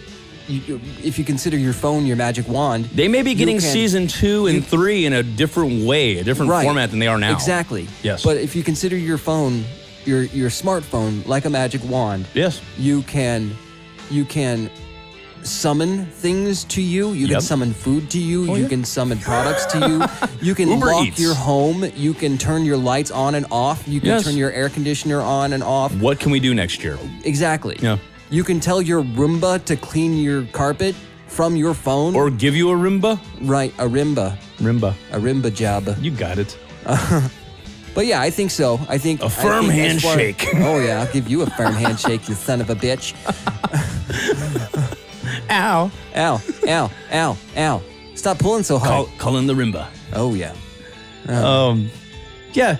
if you consider your phone your magic wand. They may be getting season 2 and 3 in a different way, a different format than they are now. Exactly. Yes. But if you consider your phone, your smartphone like a magic wand. Yes. You can summon things to you. You can summon food to you. You can summon products to you. You can lock your home. You can turn your lights on and off. You can turn your air conditioner on and off. What can we do next year? Exactly. Yeah. You can tell your Roomba to clean your carpet from your phone. Or give you a Roomba? Right, a Roomba. A Roomba job. You got it. But yeah, I think so. I think a firm handshake. Oh yeah, I'll give you a firm handshake, you son of a bitch. Ow. Ow. Ow. Ow. Ow. Stop pulling so hard. Call in the Roomba. Oh yeah. Yeah.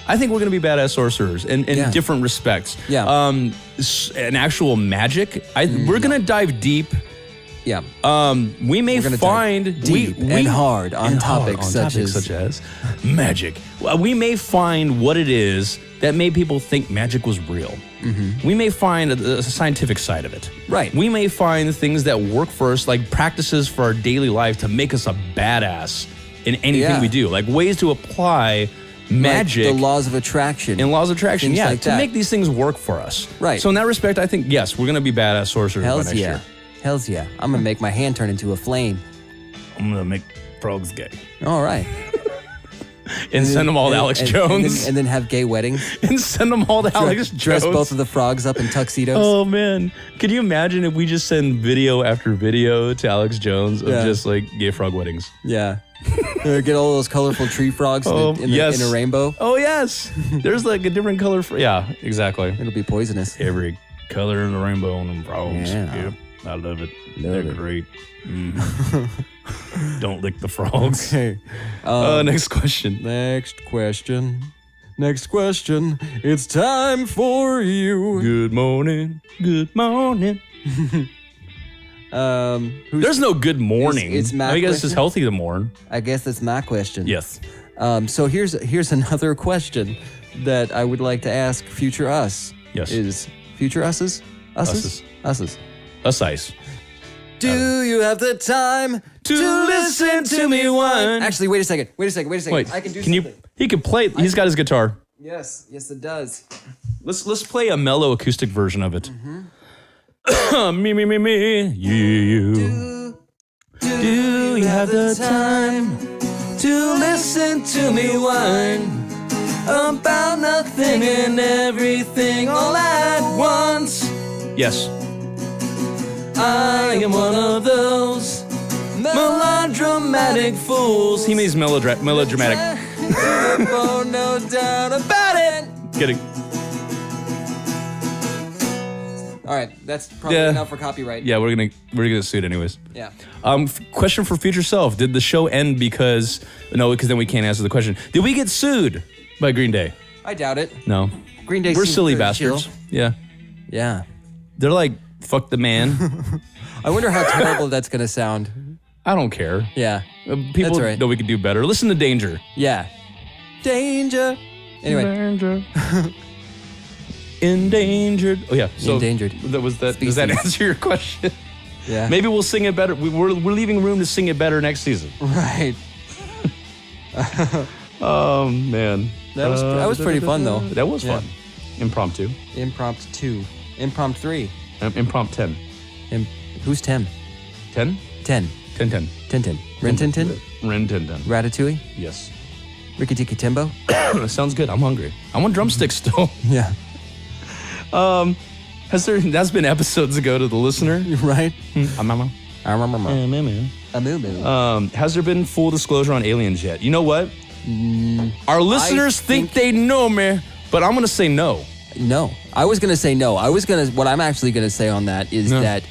I think we're going to be badass sorcerers in different respects. Yeah. An actual magic. We're going to dive deep. Yeah. We may find deep and hard on topics such as magic. We may find what it is that made people think magic was real. Mm-hmm. We may find a scientific side of it. Right. We may find things that work for us, like practices for our daily life to make us a badass in anything we do, like ways to apply magic, like the laws of attraction, like to make these things work for us. Right. So in that respect, I think yes, we're going to be badass sorcerers by next year. Hells yeah. I'm going to make my hand turn into a flame. I'm going to make frogs gay. All right. and send them all to Alex Jones. And then have gay weddings. And send them all to Alex Jones. Dress both of the frogs up in tuxedos. Oh, man. Could you imagine if we just send video after video to Alex Jones of just like gay frog weddings? Yeah. Get all those colorful tree frogs in a rainbow. Oh, yes. There's like a different color. Yeah, exactly. It'll be poisonous. Every color in the rainbow on them frogs. Yeah. Yep. I love it. They're great. Don't lick the frogs. Okay. Next question. Next question. It's time for you. Good morning. Good morning. There's no good morning. It's my I guess it's healthy to mourn. I guess that's my question. Yes. So here's another question that I would like to ask future us. Yes. Is future us's? Us's. Us. Do you have the time to listen to me whine? Actually, wait a second. Wait, I can do something. He can play. He's got his guitar. Yes, it does. Let's play a mellow acoustic version of it. Mm-hmm. me, you. Do you have the time to listen to me whine about nothing and everything all at once? Yes. I am one of those melodramatic fools. He means melodramatic. Oh, no doubt about it. Kidding. All All right, that's probably enough for copyright. Yeah, we're gonna sue it anyways. Yeah. Question for future self: did the show end because then we can't answer the question. Did we get sued by Green Day? I doubt it. No. Green Day. We're seems silly pretty bastards. chill. Yeah. Yeah. They're like, fuck the man. I wonder how terrible that's gonna sound. I don't care. Yeah. People That's right. know we could do better. Listen to Danger. Yeah. Danger. Anyway. Danger. Endangered. Oh yeah. So Endangered. That was that. Species. Does that answer your question? Yeah. Maybe we'll sing it better. We're leaving room to sing it better next season. Right. Oh man. That was pretty fun though. That was fun. Impromptu. Impromptu 2. Impromptu 3. Impromptu 10. Who's Tim? 10? 10. 10 10. Tintin. Rin Tin Tin? Rin Tin Tin. Ratatouille? Yes. Ricky Tikki Timbo? That sounds good. I'm hungry. I want drumsticks still. Yeah. That's been episodes ago to the listener. Right? Mama. Has there been full disclosure on aliens yet? You know what? Our listeners think they know me, but I'm gonna say no. No. I was gonna say no. What I'm actually gonna say on that is that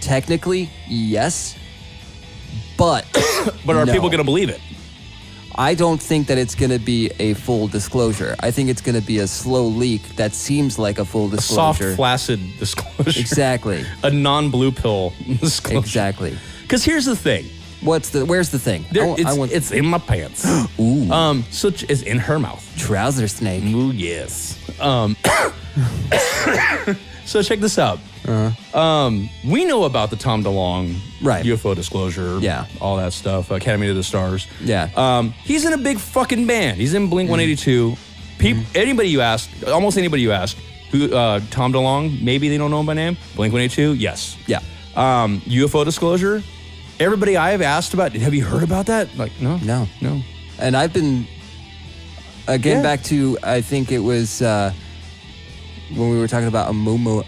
technically, yes, but But are no. people gonna believe it? I don't think that it's going to be a full disclosure. I think it's going to be a slow leak that seems like a full disclosure. Soft, flaccid disclosure. Exactly. A non-blue pill disclosure. Exactly. Because here's the thing. Where's the thing? It's in my pants. Ooh. So it's in her mouth. Trouser snake. Ooh, yes. So check this out. We know about the Tom DeLonge UFO disclosure. Yeah. All that stuff. Academy of the Stars. Yeah. He's in a big fucking band. He's in Blink 182. Anybody you ask, almost anybody you ask, who Tom DeLonge, maybe they don't know him by name. Blink 182, yes. Yeah. UFO disclosure. Everybody I've asked about, have you heard about that? Like, no. And I've been back to, I think it was when we were talking about a Mau Mau.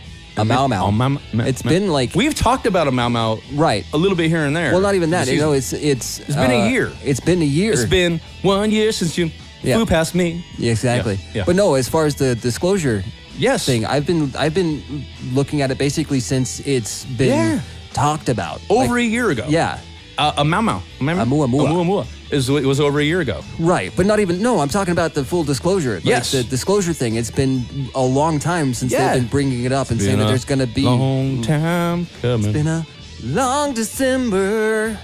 It's been like we've talked about a Mau Mau, right? A little bit here and there. Well, not even that. It's been a year. It's been a year. It's been 1 year since you flew past me. Yeah, exactly. Yeah. But no, as far as the disclosure thing, I've been looking at it basically since it's been talked about over a year ago. Yeah. A Mau Mau. A Muamua. It was over a year ago. Right, but not even, no, I'm talking about the full disclosure. Like yes. The disclosure thing, it's been a long time since they've been bringing it up and saying that there's going to be... long time coming. It's been a long December.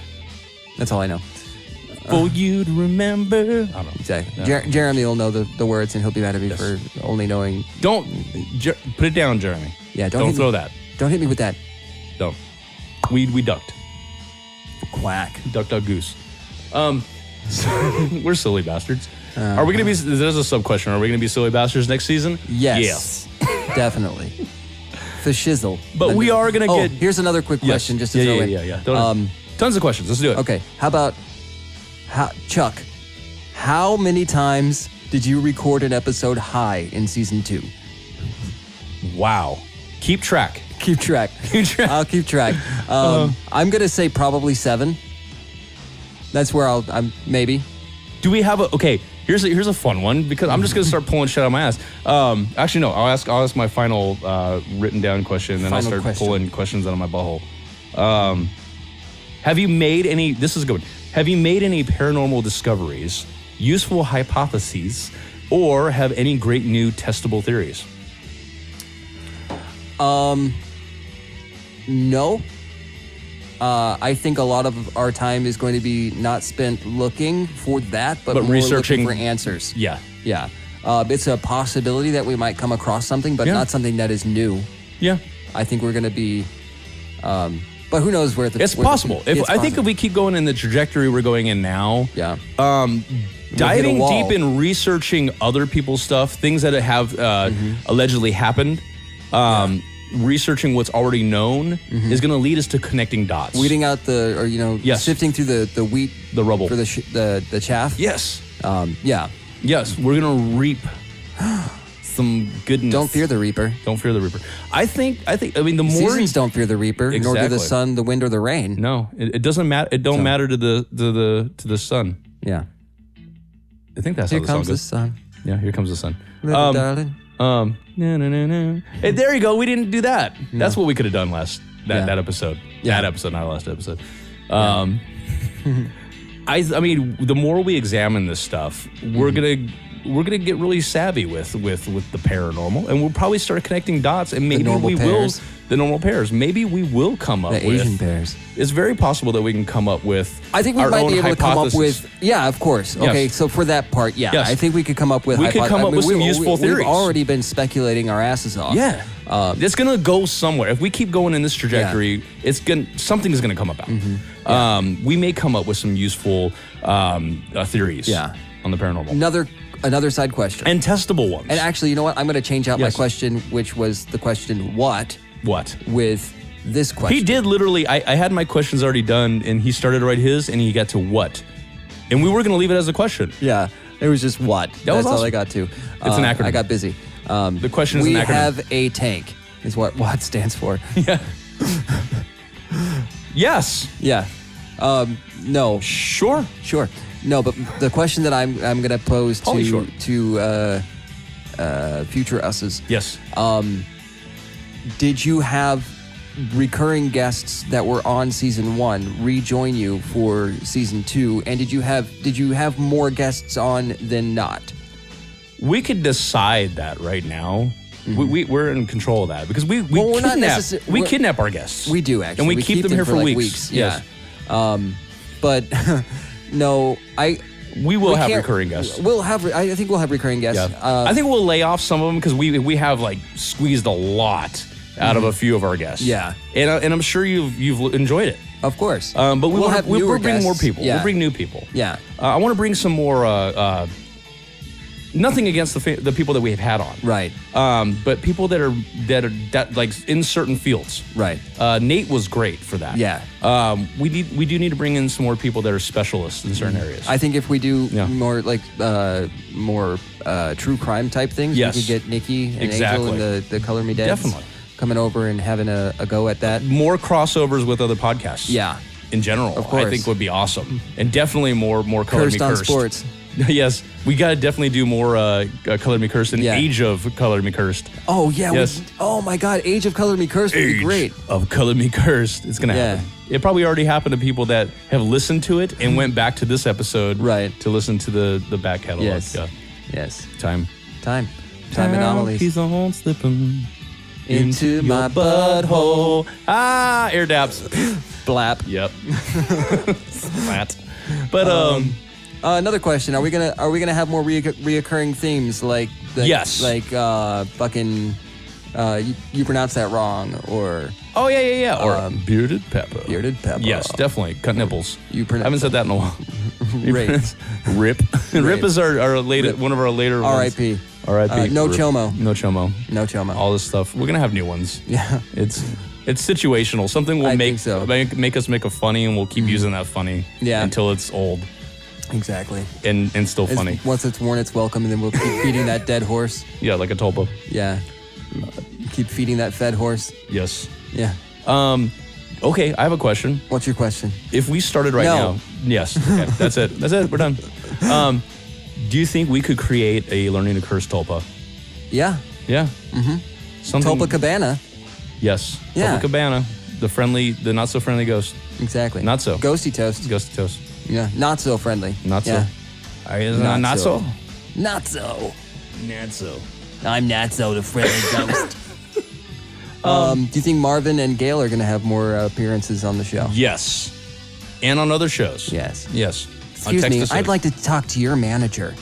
That's all I know. For you to remember. I don't know. Exactly. No. Jeremy will know the words and he'll be mad at me for only knowing... Don't, put it down, Jeremy. Yeah, don't throw that. Don't hit me with that. Don't. We ducked. Quack. Duck, goose. We're silly bastards. Are we going to be, there's a sub-question, are we going to be silly bastards next season? Yes. Definitely. The shizzle. But we are going to get... Here's another quick question just to throw in. Yeah. Tons of questions. Let's do it. Okay. How about, Chuck, how many times did you record an episode high in season 2? Wow. Keep track. Keep track. I'll keep track. I'm going to say probably 7. That's where I'm maybe. Do we have okay, here's a fun one because I'm just going to start pulling shit out of my ass. Actually, no, I'll ask my final written down question, and then I'll start pulling questions out of my butthole. Have you made any, this is a good one. Have you made any paranormal discoveries, useful hypotheses, or have any great new testable theories? No. I think a lot of our time is going to be not spent looking for that, but more researching looking for answers. Yeah. Yeah. It's a possibility that we might come across something, but not something that is new. Yeah. I think we're going to be, but who knows where it's possible. I think if we keep going in the trajectory we're going in now, diving deep in researching other people's stuff, things that have allegedly happened, researching what's already known is going to lead us to connecting dots. Weeding out sifting through the wheat, the rubble, for the chaff. Yes. Yes, we're going to reap some goodness. Don't fear the reaper. Don't fear the reaper. I mean, the more seasons don't fear the reaper, nor do the sun, the wind, or the rain. No, it doesn't matter. It don't matter to the sun. Yeah. I think that's here how the song comes goes. The sun. Yeah, here comes the sun. Little darling. Hey, there you go. We didn't do that. No. That's what we could have done that episode. Yeah. That episode, not last episode. I mean, the more we examine this stuff, we're gonna get really savvy with the paranormal, and we'll probably start connecting dots, and maybe we will the normal pairs. Maybe we will come up with the Asian pairs. It's very possible that we can come up with. I think we might be able to come up with. Yeah, of course. Okay, yes. So for that part, yeah, yes. I think we could come up with. We could come up with some useful theories. We've already been speculating our asses off. Yeah, it's gonna go somewhere. If we keep going in this trajectory, something is gonna come about. Mm-hmm. We may come up with some useful theories. Yeah. On the paranormal. Another side question. And testable ones. And actually, you know what? I'm going to change out my question, which was the question, what? What? With this question. He did literally, I had my questions already done, and he started to write his, and he got to what? And we were going to leave it as a question. Yeah. It was just what. That's awesome. all I got to. It's an acronym. I got busy. The question is an acronym. We have a tank, is what WAT stands for. Yeah. Yes. Yeah. No. Sure. No, but the question that I'm going to pose to future us's. Yes. Did you have recurring guests that were on season 1 rejoin you for season 2, and did you have more guests on than not? We could decide that right now. Mm-hmm. We're in control of that because we kidnap our guests. We do actually, and we keep them here for weeks. Yeah. Yes. But no, we will have recurring guests. I think we'll have recurring guests. Yeah. I think we'll lay off some of them because we have like squeezed a lot out of a few of our guests. Yeah, and I'm sure you've enjoyed it. Of course. But we'll bring more people. Yeah. We'll bring new people. Yeah. I want to bring some more. Nothing against the people that we've had on, right? But people that are like in certain fields, right? Nate was great for that. Yeah. We do need to bring in some more people that are specialists in certain areas. I think if we do more like more true crime type things, we could get Nikki and Angel and the Color Me Dead coming over and having a go at that. More crossovers with other podcasts. Yeah. In general, of course. I think would be awesome, and definitely more Color Me Cursed on sports. Yes, we got to definitely do more Color Me Cursed and Age of Color Me Cursed. Oh, yeah. Yes. Oh, my God. Age of Color Me Cursed would be great. Age of Color Me Cursed. It's going to happen. It probably already happened to people that have listened to it and went back to this episode to listen to the back catalog. Yes. Yeah. Yes. Time anomalies. Keeps on slipping into my butthole. Air daps. Blap. Yep. Splat. But another question: Are we gonna have more reoccurring themes like fucking you pronounce that wrong or or bearded pepper. Yes, definitely cut nipples. I haven't said that in a while. Rip. Rip is our later one of our later R.I.P. ones. R.I.P. No chomo. No chomo. All this stuff. We're gonna have new ones. Yeah. It's situational. Something will make us make a funny, and we'll keep using that funny until it's old. Exactly. And still funny. Once it's worn its welcome, and then we'll keep feeding that dead horse. Yeah, like a tulpa. Yeah. Keep feeding that fed horse. Yes. Yeah. Okay, I have a question. What's your question? If we started now. Yes. Okay, that's it. We're done. Do you think we could create a Learning to Curse tulpa? Yeah. Yeah. Mm-hmm. Tulpa Cabana. Yes. Yeah. Tulpa Cabana. The not so friendly ghost. Exactly. Not so. Ghosty toast. Ghosty toast. Yeah. Not so friendly. Not so. Are you not so? Not so. Not so. I'm not so the friendly ghost. Do you think Marvin and Gail are going to have more appearances on the show? Yes. And on other shows. Yes. Excuse me, I'd like to talk to your manager.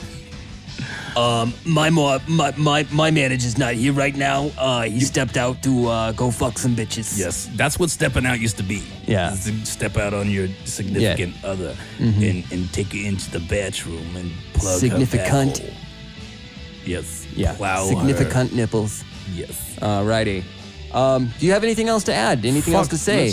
My manager's not here right now. He stepped out to go fuck some bitches. Yes, that's what stepping out used to be. Yeah. To step out on your significant other and take you into the bathroom and plug significant. her Yes. Yeah. Plow significant her. Nipples. Yes. Righty. Do you have anything else to add? Anything else to say?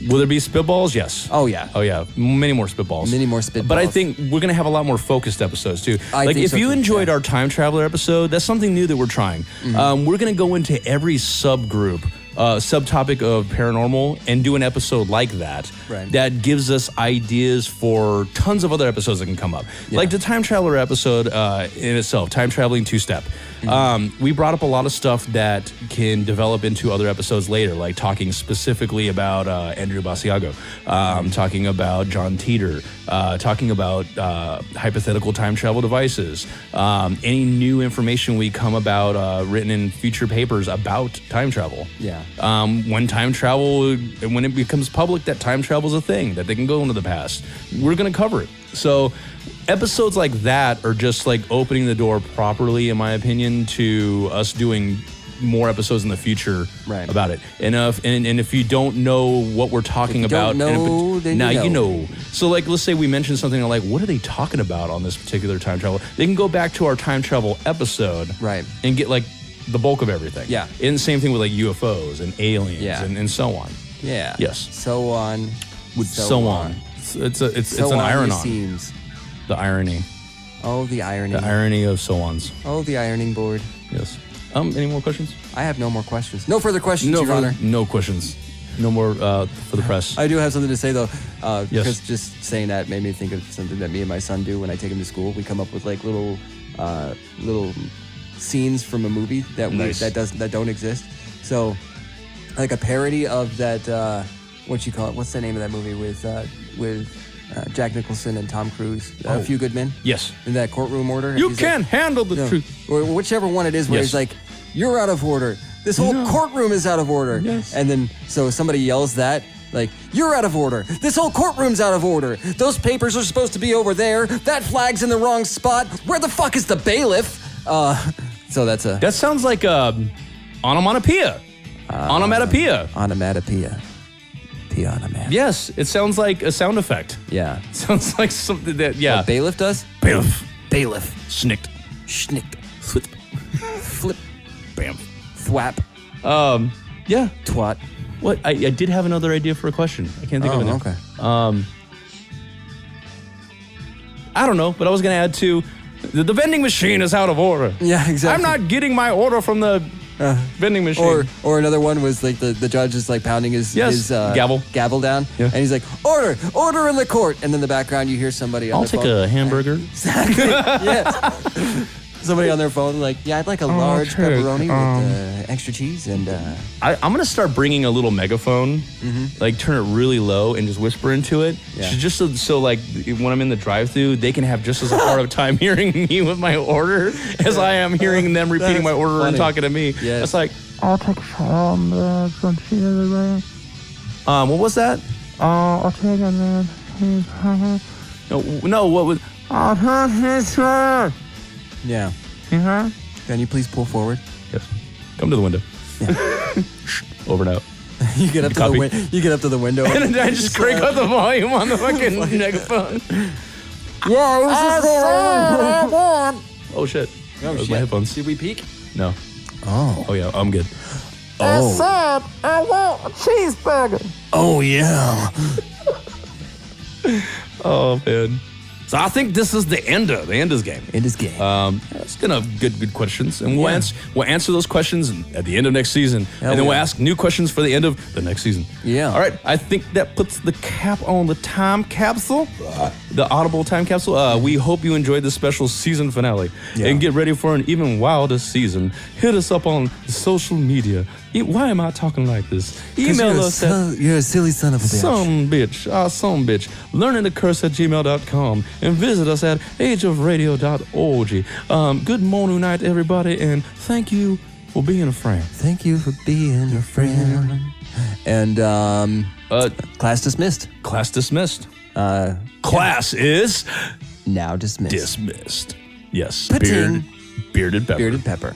Will there be spitballs? Yes. Oh yeah. Many more spitballs. But I think we're going to have a lot more focused episodes too. If you enjoyed our time traveler episode, that's something new that we're trying. We're going to go into every subgroup subtopic of paranormal and do an episode like that. Right. That gives us ideas for tons of other episodes that can come up. Yeah. Like the Time Traveler episode in itself, Time Traveling Two-Step. We brought up a lot of stuff that can develop into other episodes later, like talking specifically about Andrew Basiago, talking about John Teeter, talking about hypothetical time travel devices, any new information we come about written in future papers about time travel. Yeah. When time travel, when it becomes public that time travel is a thing, that they can go into the past, we're going to cover it. So episodes like that are just like opening the door properly, in my opinion, to us doing more episodes in the future about it. And if you don't know what we're talking about, now you know. So like, let's say we mention something like, what are they talking about on this particular time travel? They can go back to our time travel episode, and get like the bulk of everything. Yeah. And same thing with like UFOs and aliens and so on. Yeah. Yes. So on. So on. It's an iron on. Seems. The irony. Oh, the irony. The irony of so-ons. Oh, the ironing board. Yes. Any more questions? I have no more questions. No further questions, Your Honor. No questions. No more for the press. I do have something to say, though. Yes. Because just saying that made me think of something that me and my son do when I take him to school. We come up with like little scenes from a movie that don't exist. So, like a parody of that. What you call it? What's the name of that movie with Jack Nicholson and Tom Cruise? A Few Good Men. Yes. In that courtroom order. You can't handle the truth. Or whichever one it is, where he's like, "You're out of order. This whole courtroom is out of order." Yes. And then so somebody yells that. Like, "You're out of order. This whole courtroom's out of order. Those papers are supposed to be over there. That flag's in the wrong spot. Where the fuck is the bailiff?" So that's a... That sounds like onomatopoeia. Onomatopoeia. Onomatopoeia. Pianoman. Yes, it sounds like a sound effect. Yeah. Sounds like something that, What bailiff does? Bailiff. Bailiff. Snicked. Schnick. Flip. Flip. Bam. Thwap. Yeah. Twat. What? I did have another idea for a question. I can't think of it now. Okay. I don't know, but I was going to add to the vending machine is out of order. Yeah, exactly. I'm not getting my order from the vending machine. Or another one was like the judge is like pounding his gavel down, Yeah. and he's like, order in the court, and then in the background you hear somebody on I'll their take phone. a hamburger. Exactly. Yes. Somebody on their phone like, yeah, I'd like a large pepperoni with extra cheese and. I'm gonna start bringing a little megaphone, like turn it really low and just whisper into it, just so like when I'm in the drive-thru, they can have just as hard of time hearing me with my order as I am hearing them repeating my order and talking to me. Yes. It's like, I'll take some cheese. what was that? I'll take a No, what was? I'll take this one. Yeah. Can you please pull forward? Yes. Come to the window. Yeah. Over and out. You get up to the window. And I just crank up the volume on the fucking megaphone. Oh shit. That was my headphones. Did we peek? No. Oh yeah, I'm good. I said I want a cheeseburger. Oh yeah. Oh man. So I think this is the end of game. It is game. It's gonna have good questions, and we'll answer those questions at the end of next season, and then we'll ask new questions for the end of the next season. Yeah. All right. I think that puts the cap on the time capsule, the Audible time capsule. We hope you enjoyed this special season finale, and get ready for an even wilder season. Hit us up on social media. Why am I talking like this? Email us at you're a silly son of a bitch. Some bitch. learningthecurse@gmail.com and visit us at ageofradio.org. Good morning night, everybody, and thank you for being a friend. Thank you for being a friend. And class dismissed. Class dismissed. Class is now dismissed. Dismissed. Yes. Pa-ting. Bearded pepper. Bearded pepper.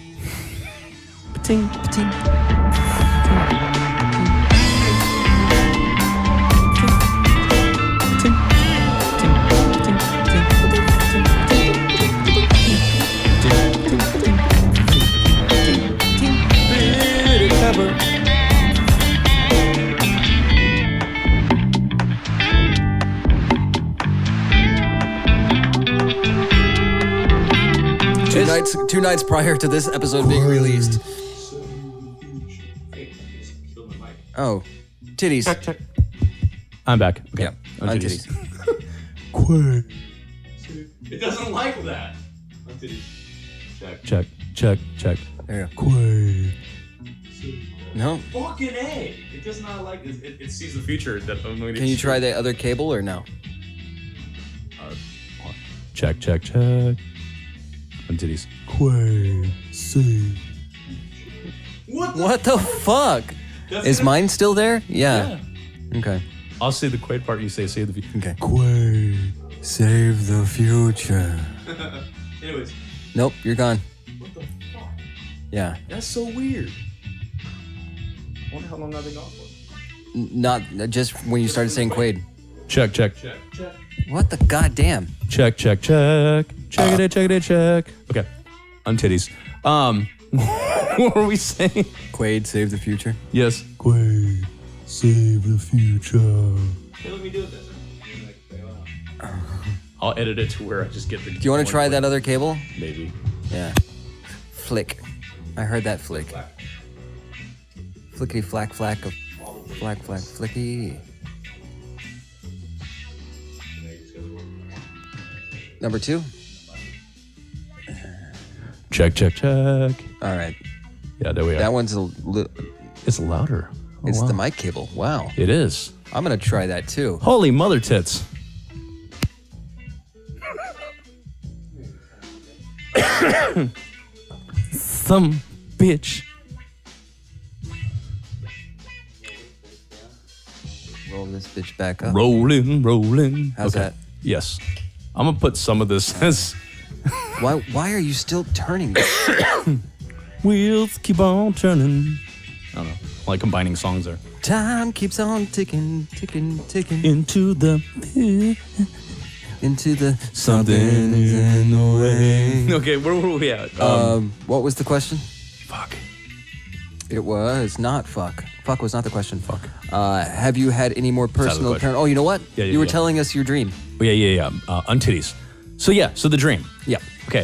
Pa-ting. Pa-ting. Two nights prior to this episode being released. Oh, titties. Check. I'm back. Okay. Yeah, on titties. Quay. It doesn't like that. On titties. Check. There you go. Quay. No. Fucking A. It does not like it. It sees the future. Can you try the other cable or no? Check. On titties. Quay. See. What the fuck? Is mine still there? Yeah. Okay. I'll say the Quaid part. You say save the future. Okay. Quaid. Save the future. Anyways. Nope, you're gone. What the fuck? Yeah. That's so weird. I wonder how long I've been gone for. Not just when you started saying Quaid. Check. What the goddamn? Check. Check it. Okay. On titties. What were we saying? Quaid, save the future. Yes. Quaid, save the future. Hey, let me do it this. I'll edit it to where I just get the. Do you want to try that other cable? Maybe. Yeah. Flick. I heard that flick. Flickety flack flack of flack flicky. Number 2. Check. All right. Yeah, there we are. That one's It's louder. Oh, it's wow. the mic cable. Wow. It is. I'm gonna try that too. Holy mother tits. Some bitch. Roll this bitch back up. Rolling. How's that? Yes. I'm gonna put some of this as Why are you still turning this? wheels keep on turning. I don't know. I like combining songs there. Time keeps on ticking. Into the something's in the way. Okay, where were we at? What was the question? Fuck. It was not fuck. Fuck was not the question. Fuck. Have you had any more personal question. turn? Oh, you know what? Yeah, you were yeah. telling us your dream. Oh, yeah. On titties. So the dream. Yeah. Okay.